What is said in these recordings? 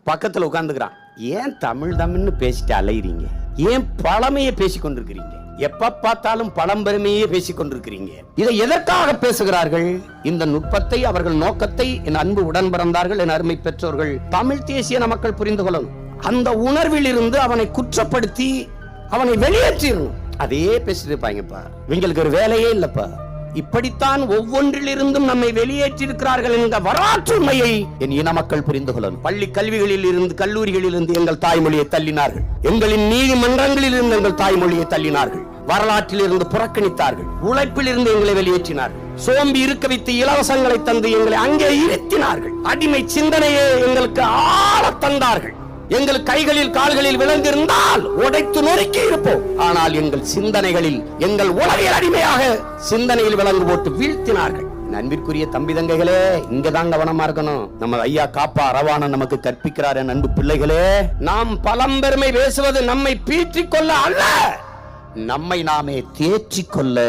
பக்கத்துல உட்கார்ந்துக்கிறான். ஏன் தமிழ் தமிழ்னு பேசிட்டு அலையிறீங்க? ஏன் பழமையை பேசிக் கொண்டிருக்கிறீங்க? எப்ப பார்த்தாலும் பழம்பெருமையே பேசிக் கொண்டிருக்கிறீங்க. இதை எதற்காக பேசுகிறார்கள்? இந்த நுட்பத்தை, அவர்கள் நோக்கத்தை என் அன்பு உடன் பிறந்தார்கள், என் அருமை பெற்றோர்கள், தமிழ் தேசிய மக்கள் புரிந்து கொள்ளணும். அந்த உணர்வில் இருந்து அவனை குற்றப்படுத்தி அவனை வெளியேற்றிடணும். அதே பேசிட்டு இருப்பாங்கப்பா. இவங்களுக்கு ஒரு வேலையே இல்லப்பா. இப்படித்தான் ஒவ்வொன்றிலிருந்தும் நம்மை வெளியேற்றிருக்கிறார்கள் என்ற வரலாற்று உண்மையை என் இன மக்கள் புரிந்து கொள்ளணும். பள்ளி கல்விகளில் இருந்து, கல்லூரிகளில் இருந்து எங்கள் தாய்மொழியை தள்ளினார்கள். எங்களின் நீதிமன்றங்களில் இருந்து எங்கள் தாய்மொழியை தள்ளினார்கள். வரலாற்றில் இருந்து புறக்கணித்தார்கள். உழைப்பில் இருந்து எங்களை வெளியேற்றினார்கள். சோம்பி இருக்க வைத்து இலவசங்களை தந்து எங்களை அங்கே இருத்தினார்கள். அடிமை சிந்தனையை எங்களுக்கு ஆள தந்தார்கள். எங்கள் கைகளில் கால்களில் விழுந்திருந்தால் உடைத்து நொறுக்கி இருப்போம். ஆனால் எங்கள் சிந்தனைகளில், எங்கள் உலகில் அடிமையாக சிந்தனையில் விலங்கு போட்டு வீழ்த்தினார்கள். அன்பிற்குரிய தம்பி தங்கைகளே, இங்கதான் கவனமா இருக்கணும். நம்ம ஐயா காப்பா அரவாணன் நமக்கு கற்பிக்கிறார். என் அன்பு பிள்ளைகளே, நாம் பழம்பெருமை பேசுவது நம்மை பீற்றிக் கொள்ள அல்ல, நம்மை நாமே தேற்றிக் கொள்ள.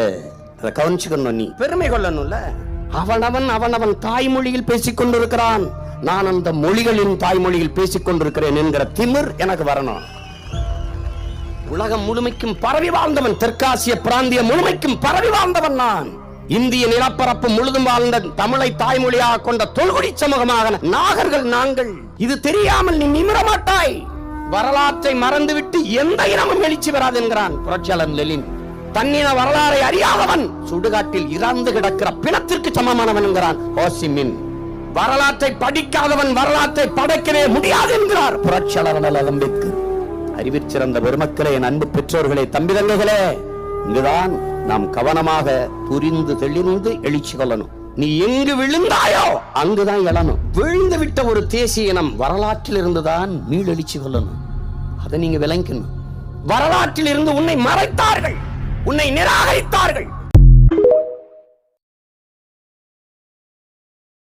அதை கவனிச்சுக்கணும். நீ பெருமை கொள்ளணும்ல. அவனவன் தாய்மொழியில் பேசிக் கொண்டிருக்கிறான். நான் அந்த மொழிகளின் தாய்மொழியில் பேசிக் கொண்டிருக்கிறேன் என்கிற திமிர் எனக்கு வரணும். உலகம் முழுமைக்கும் பரவி வாழ்ந்தவன், தெற்காசிய பிராந்திய முழுமைக்கும் பரவி வாழ்ந்தவன் நான். இந்திய நிலப்பரப்பு முழுதும் வாழ்ந்த தமிழை தாய்மொழியாக கொண்ட தொல்குடி சமூகமாக நாகர்கள் நாங்கள். இது தெரியாமல் நீ நிமிர மாட்டாய். வரலாற்றை மறந்துவிட்டு எந்த இனமும் எழுச்சி வராது என்கிறான் புரட்சியாளர் லெனின். தன்னின வரலாறை அறியாதவன் சுடுகாட்டில் இறந்து கிடக்கிற பிணத்திற்கு சமமானவன் என்கிறான் ஹோ சி மின். வரலாற்றை படிக்காதவன் வரலாற்றை படைக்கவே முடியாது என்கிறார் புரட்சியாளர் அம்பேத்கர். அறிவிற்சிறந்த பெருமக்களே, என் அன்பு பெற்றோர்களே, தம்பி தங்கைகளே, இங்குதான் நாம் கவனமாக புரிந்து தெளிந்து எழுச்சி கொள்ளணும். நீ எங்கு விழுந்தாயோ அங்குதான் எழணும். விழுந்து விட்ட ஒரு தேசிய இனம் வரலாற்றில் இருந்துதான் மீளெழுச்சி கொள்ளணும். அதை நீங்க விளங்கணும். வரலாற்றில் இருந்து உன்னை மறைத்தார்கள், உன்னை நிராகரித்தார்கள்.